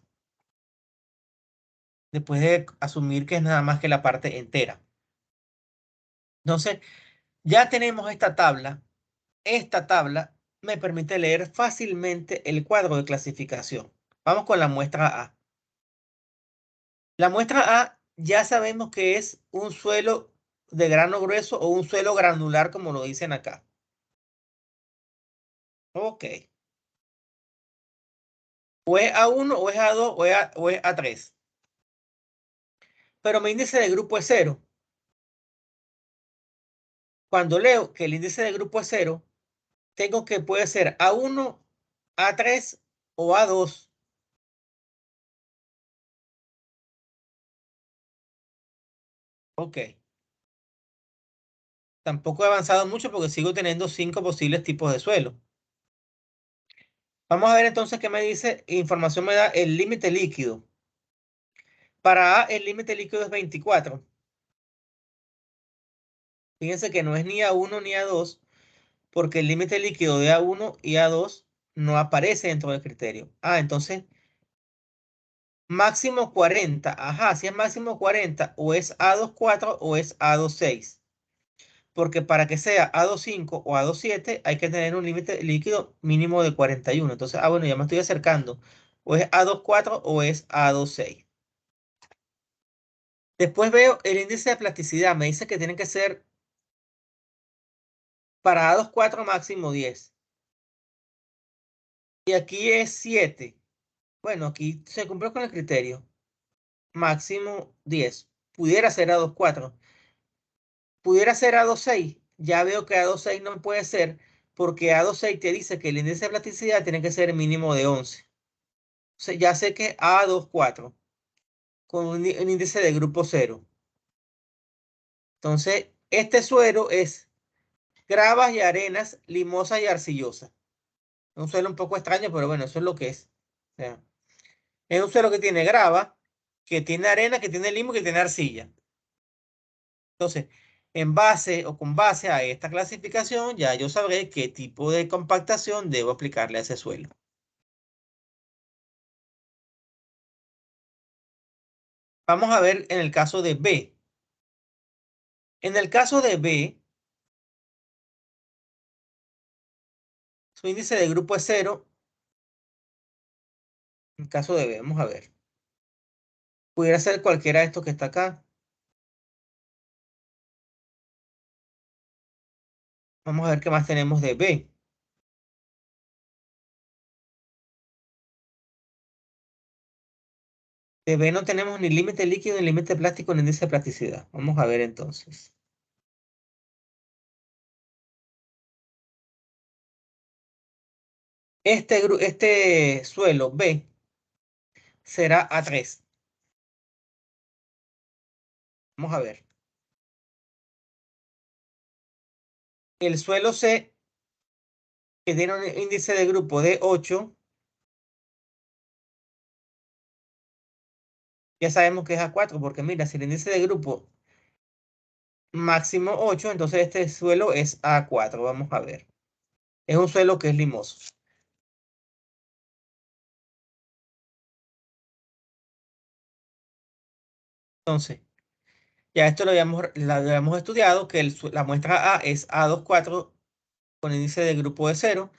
Después de asumir que es nada más que la parte entera. Entonces, ya tenemos esta tabla. Esta tabla me permite leer fácilmente el cuadro de clasificación. Vamos con la muestra A. La muestra A ya sabemos que es un suelo de grano grueso o un suelo granular, como lo dicen acá. Ok. O es A1, o es A2, o es A3. Pero mi índice de grupo es 0. Cuando leo que el índice de grupo es 0, tengo que puede ser A1, A3 o A2. Ok. Tampoco he avanzado mucho porque sigo teniendo 5 posibles tipos de suelo. Vamos a ver entonces qué me dice. Información me da el límite líquido. Para A el límite líquido es 24. Fíjense que no es ni A1 ni A2, porque el límite líquido de A1 y A2 no aparece dentro del criterio. Entonces, máximo 40. Ajá, si es máximo 40, o es A24 o es A26. Porque para que sea A25 o A27 hay que tener un límite líquido mínimo de 41. Entonces, bueno, ya me estoy acercando. O es A24 o es A26. Después veo el índice de plasticidad. Me dice que tiene que ser para A24 máximo 10. Y aquí es 7. Bueno, aquí se cumplió con el criterio. Máximo 10. Pudiera ser A24. Pudiera ser A26. Ya veo que A26 no puede ser porque A26 te dice que el índice de plasticidad tiene que ser mínimo de 11. Ya sé que A24 con un índice de grupo 0. Entonces, este suelo es gravas y arenas limosas y arcillosas. Es un suelo un poco extraño, pero bueno, eso es lo que es. O sea, es un suelo que tiene grava, que tiene arena, que tiene limo y que tiene arcilla. Entonces, en base o con base a esta clasificación, ya yo sabré qué tipo de compactación debo aplicarle a ese suelo. Vamos a ver en el caso de B. En el caso de B, su índice de grupo es 0. En el caso de B, vamos a ver. Pudiera ser cualquiera de estos que está acá. Vamos a ver qué más tenemos de B. De B no tenemos ni límite líquido, ni límite plástico, ni índice de plasticidad. Vamos a ver entonces. Este suelo B será A3. Vamos a ver. El suelo C, que tiene un índice de grupo de 8, ya sabemos que es A4, porque mira, si el índice de grupo máximo 8, entonces este suelo es A4. Vamos a ver. Es un suelo que es limoso. Entonces, ya esto lo habíamos estudiado, que la muestra A es A24 con índice de grupo de 0.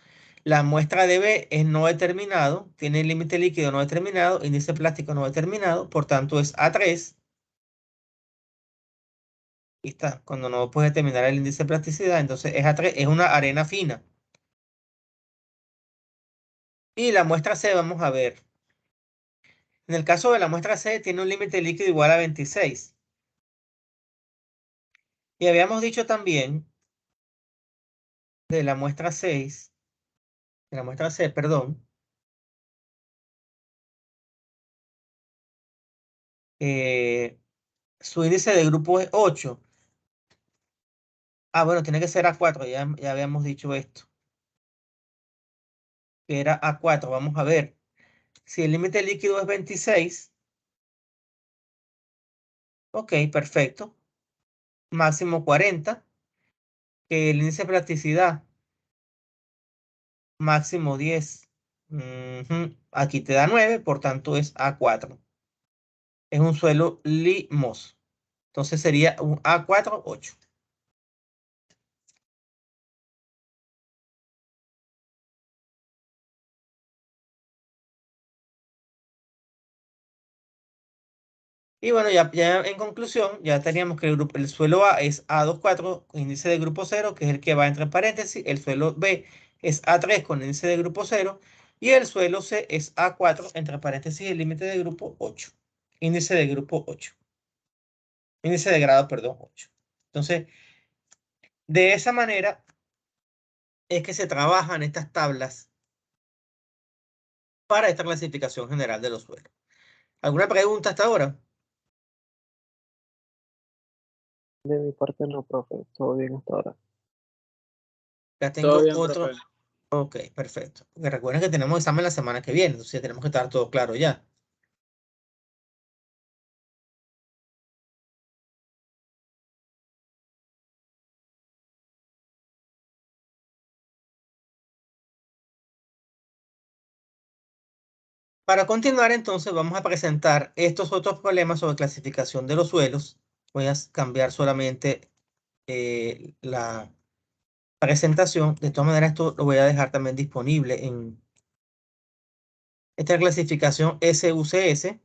La muestra de B es no determinado, tiene límite líquido no determinado, índice plástico no determinado, por tanto es A3. Y está, cuando no puedes determinar el índice de plasticidad, entonces es A3, es una arena fina. Y la muestra C, vamos a ver. En el caso de la muestra C, tiene un límite líquido igual a 26. Y habíamos dicho también de la muestra 6, de la muestra C, perdón, su índice de grupo es 8. Bueno, tiene que ser A4, ya habíamos dicho esto, que era A4. Vamos a ver. Si el límite líquido es 26, ok, perfecto. Máximo 40, que el índice de plasticidad, máximo 10. Ujú. Aquí te da 9, por tanto es A4. Es un suelo limoso. Entonces sería un A4, 8. Y bueno, ya en conclusión, ya teníamos que el suelo A es A24 con índice de grupo 0, que es el que va entre paréntesis. El suelo B es A3 con índice de grupo 0. Y el suelo C es A4 entre paréntesis el límite de grupo 8. Índice de grupo 8. Índice de grado, perdón, 8. Entonces, de esa manera es que se trabajan estas tablas para esta clasificación general de los suelos. ¿Alguna pregunta hasta ahora? De mi parte no, profe, todo bien hasta ahora. Ya Todo tengo bien, otro. profe. Ok, perfecto. Porque recuerden que tenemos examen la semana que viene, entonces ya tenemos que estar todo claro ya. Para continuar, entonces, vamos a presentar estos otros problemas sobre clasificación de los suelos. Voy a cambiar solamente la presentación. De todas maneras, esto lo voy a dejar también disponible en esta clasificación SUCS.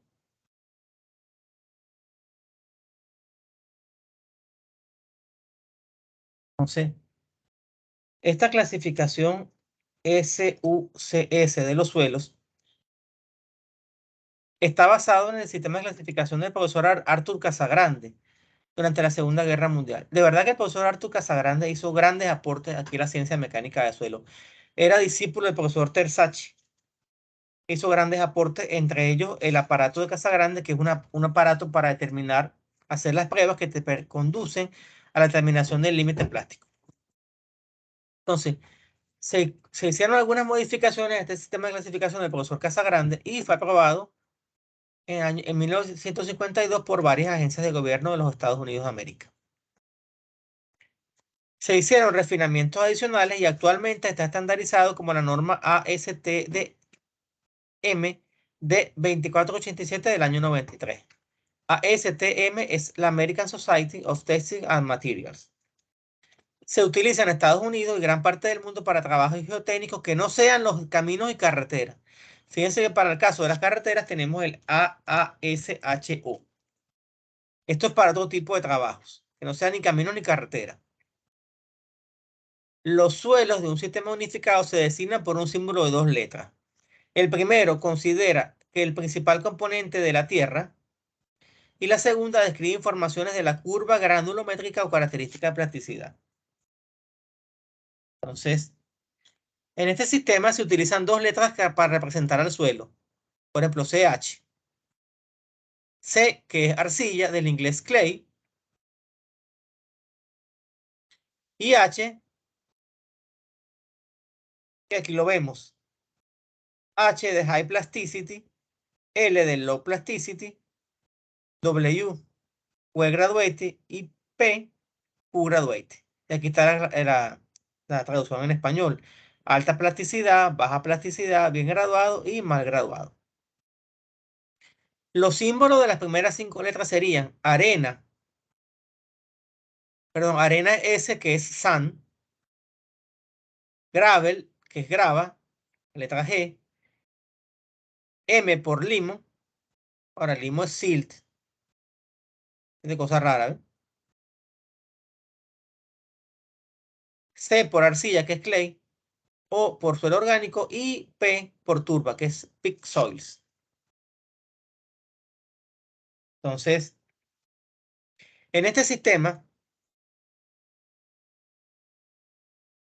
Entonces, esta clasificación SUCS de los suelos está basado en el sistema de clasificación del profesor Arthur Casagrande durante la Segunda Guerra Mundial. De verdad que el profesor Arthur Casagrande hizo grandes aportes aquí a la ciencia mecánica de suelo. Era discípulo del profesor Terzaghi. Hizo grandes aportes, entre ellos el aparato de Casagrande, que es un aparato para determinar, hacer las pruebas que te conducen a la determinación del límite plástico. Entonces, se hicieron algunas modificaciones a este sistema de clasificación del profesor Casagrande y fue aprobado en 1952 por varias agencias de gobierno de los Estados Unidos de América. Se hicieron refinamientos adicionales y actualmente está estandarizado como la norma ASTM de 2487 del año 93. ASTM es la American Society of Testing and Materials. Se utiliza en Estados Unidos y gran parte del mundo para trabajos geotécnicos que no sean los caminos y carreteras. Fíjense que para el caso de las carreteras tenemos el AASHO. Esto es para todo tipo de trabajos, que no sean ni caminos ni carreteras. Los suelos de un sistema unificado se designan por un símbolo de 2 letras. El primero considera que el principal componente de la Tierra y la segunda describe informaciones de la curva granulométrica o característica de plasticidad. Entonces, en este sistema se utilizan 2 letras para representar al suelo. Por ejemplo, CH. C, que es arcilla, del inglés clay. Y H, que aquí lo vemos. H de high plasticity, L de low plasticity, W, well graduated y P, U graduated. Y aquí está la traducción en español. Alta plasticidad, baja plasticidad, bien graduado y mal graduado. Los símbolos de las primeras 5 letras serían arena, arena S, que es sand, gravel, que es grava, letra G, M por limo, ahora limo es silt, es de cosa rara, ¿eh? C por arcilla, que es clay, O por suelo orgánico y P por turba, que es peat soils. Entonces, en este sistema,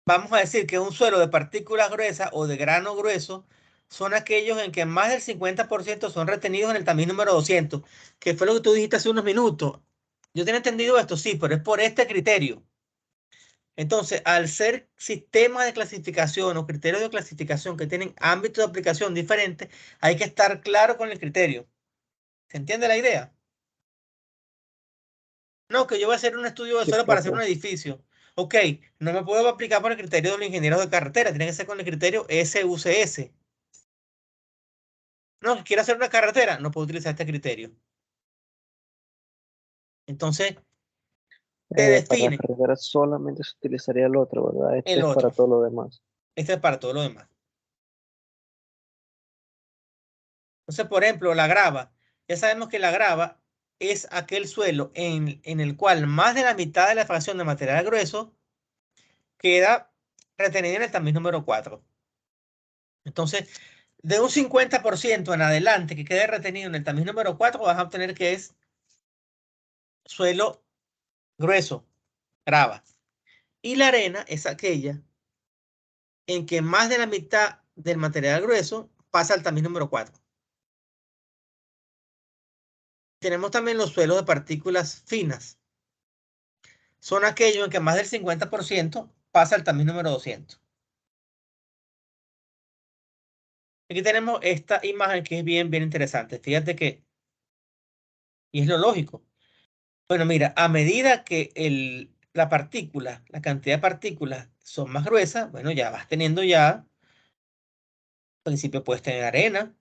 vamos a decir que un suelo de partículas gruesas o de grano grueso son aquellos en que más del 50% son retenidos en el tamiz número 200, que fue lo que tú dijiste hace unos minutos. Yo tenía entendido esto, sí, pero es por este criterio. Entonces, al ser sistemas de clasificación o criterios de clasificación que tienen ámbitos de aplicación diferentes, hay que estar claro con el criterio. ¿Se entiende la idea? No, que yo voy a hacer un estudio de Sí, suelo para hacer un profe. edificio. Ok, no me puedo aplicar por el criterio de los ingenieros de carretera, tiene que ser con el criterio SUCS. No, que quiero hacer una carretera, no puedo utilizar este criterio. Entonces, te Para las define carreteras solamente se utilizaría el otro, ¿verdad? Este el es para otro. todo lo demás. Este es para todo lo demás. Entonces, por ejemplo, la grava. Ya sabemos que la grava es aquel suelo en el cual más de la mitad de la fracción de material grueso queda retenida en el tamiz número 4. Entonces, de un 50% en adelante que quede retenido en el tamiz número 4, vas a obtener que es suelo grueso, grava. Y la arena es aquella en que más de la mitad del material grueso pasa al tamiz número 4. Tenemos también los suelos de partículas finas. Son aquellos en que más del 50% pasa al tamiz número 200. Aquí tenemos esta imagen que es bien interesante. Fíjate que, y es lo lógico. Bueno, mira, a medida que la cantidad de partículas son más gruesas, bueno, ya vas teniendo al principio puedes tener arena,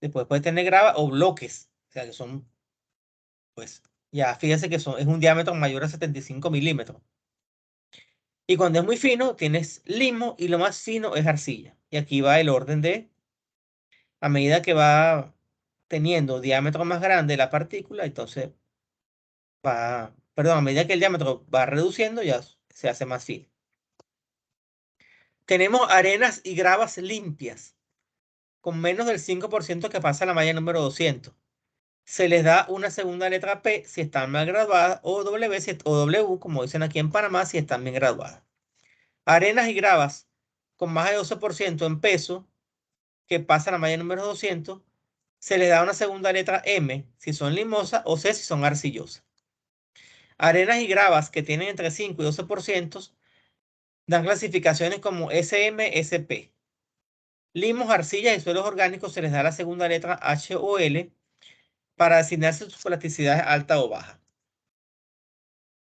Después puede tener grava o bloques. O sea, que son, pues, ya fíjense que es un diámetro mayor a 75 milímetros. Y cuando es muy fino, tienes limo y lo más fino es arcilla. Y aquí va el orden de, a medida que va teniendo diámetro más grande la partícula, entonces va, perdón, a medida que el diámetro va reduciendo, ya se hace más fino. Tenemos arenas y gravas limpias, con menos del 5% que pasa a la malla número 200. Se les da una segunda letra P si están mal graduadas, o W, o W, como dicen aquí en Panamá, si están bien graduadas. Arenas y gravas con más de 12% en peso, que pasa a la malla número 200, se les da una segunda letra M si son limosas, o C si son arcillosas. Arenas y gravas que tienen entre 5 y 12% dan clasificaciones como SM, SP. Limos, arcillas y suelos orgánicos se les da la segunda letra H o L para asignarse su plasticidad alta o baja.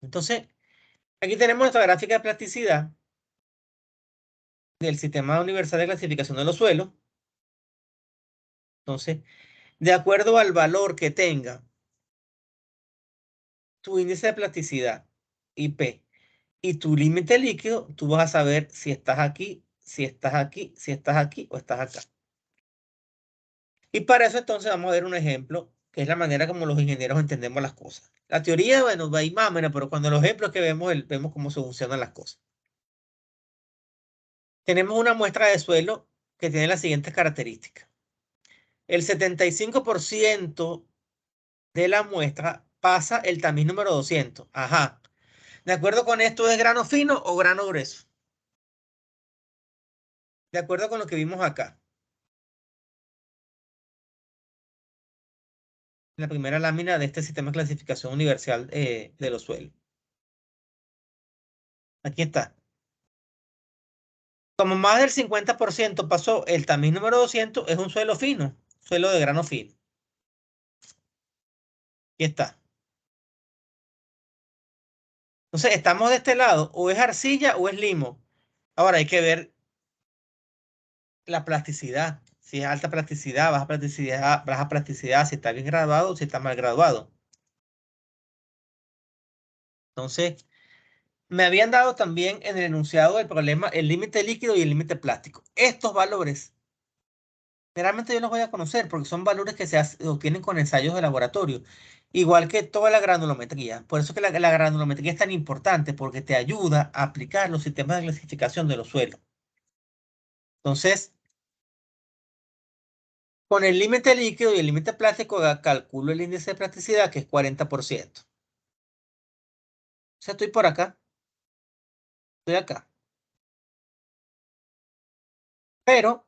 Entonces, aquí tenemos nuestra gráfica de plasticidad del Sistema Universal de Clasificación de los Suelos. Entonces, de acuerdo al valor que tenga tu índice de plasticidad, IP, y tu límite líquido, tú vas a saber si estás aquí, si estás aquí, si estás aquí o estás acá. Y para eso entonces vamos a ver un ejemplo, que es la manera como los ingenieros entendemos las cosas. La teoría, bueno, va ahí más o menos, pero cuando los ejemplos que vemos, vemos cómo se funcionan las cosas. Tenemos una muestra de suelo que tiene las siguientes características. El 75% de la muestra pasa el tamiz número 200. Ajá. De acuerdo con esto, ¿es grano fino o grano grueso? De acuerdo con lo que vimos acá. La primera lámina de este sistema de clasificación universal de los suelos. Aquí está. Como más del 50% pasó el tamiz número 200, es un suelo fino, suelo de grano fino. Aquí está. Entonces, estamos de este lado, o es arcilla o es limo. Ahora hay que ver la plasticidad. Si es alta plasticidad, baja plasticidad, si está bien graduado o si está mal graduado. Entonces, me habían dado también en el enunciado del problema el límite líquido y el límite plástico. Estos valores, generalmente yo los voy a conocer porque son valores que se obtienen con ensayos de laboratorio, igual que toda la granulometría. Por eso que la granulometría es tan importante, porque te ayuda a aplicar los sistemas de clasificación de los suelos. Entonces, con el límite líquido y el límite plástico, calculo el índice de plasticidad, que es 40%. O sea, estoy por acá, estoy acá. Pero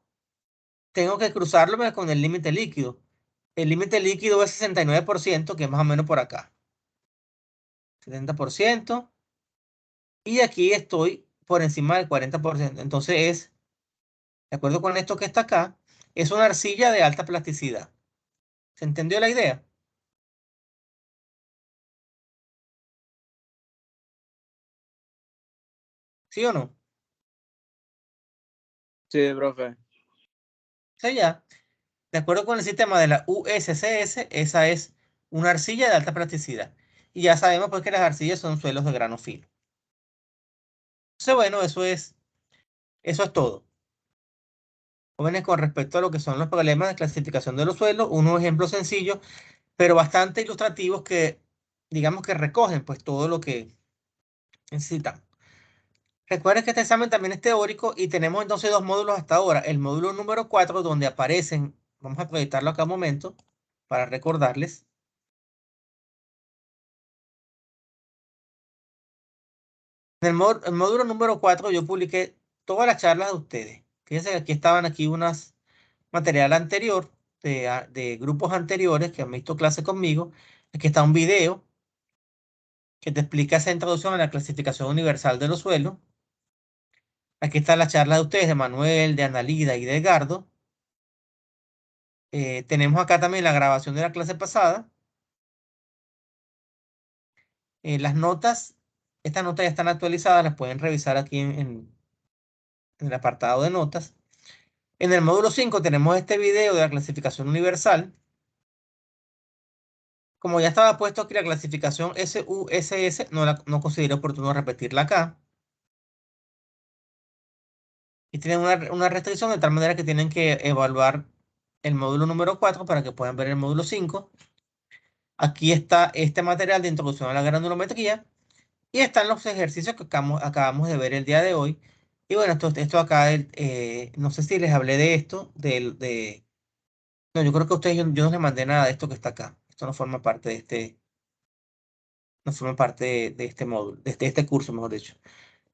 tengo que cruzarlo con el límite líquido. El límite líquido es 69%, que es más o menos por acá. 70%. Y aquí estoy por encima del 40%. Entonces es, de acuerdo con esto que está acá, es una arcilla de alta plasticidad. ¿Se entendió la idea? ¿Sí o no? Sí, profe. Sí, ya. De acuerdo con el sistema de la USCS, esa es una arcilla de alta plasticidad. Y ya sabemos pues que las arcillas son suelos de grano fino. Entonces, bueno, eso es todo. Jóvenes, con respecto a lo que son los problemas de clasificación de los suelos, unos ejemplos sencillos, pero bastante ilustrativos que, digamos que recogen pues todo lo que necesitamos. Recuerden que este examen también es teórico y tenemos entonces dos módulos hasta ahora. El módulo número 4, donde aparecen, vamos a proyectarlo acá un momento para recordarles. En el módulo número 4 yo publiqué todas las charlas de ustedes. Fíjense que aquí estaban aquí unas material anterior de grupos anteriores que han visto clase conmigo. Aquí está un video que te explica esa introducción a la clasificación universal de los suelos. Aquí está la charla de ustedes, de Manuel, de Analida y de Edgardo. Tenemos acá también la grabación de la clase pasada. Las notas, estas notas ya están actualizadas, las pueden revisar aquí en el apartado de notas. En el módulo 5 tenemos este video de la clasificación universal. Como ya estaba puesto aquí la clasificación SUSS, no considero oportuno repetirla acá. Y tienen una restricción de tal manera que tienen que evaluar el módulo número 4 para que puedan ver el módulo 5. Aquí está este material de introducción a la granulometría y están los ejercicios que acabamos de ver el día de hoy. Y bueno, esto acá, no sé si les hablé de esto, no, yo creo que a ustedes, yo no les mandé nada de esto que está acá. Esto no forma parte de no forma parte de este módulo, de este curso, mejor dicho.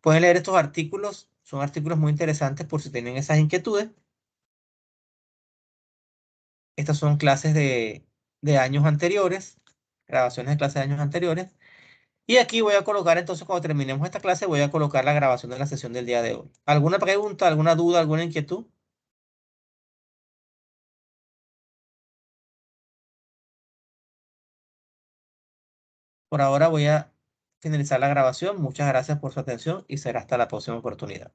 Pueden leer estos artículos, son artículos muy interesantes por si tienen esas inquietudes. Estas son clases de años anteriores, grabaciones de clases de años anteriores. Y aquí voy a colocar, entonces, cuando terminemos esta clase, voy a colocar la grabación de la sesión del día de hoy. ¿Alguna pregunta, alguna duda, alguna inquietud? Por ahora voy a finalizar la grabación. Muchas gracias por su atención y será hasta la próxima oportunidad.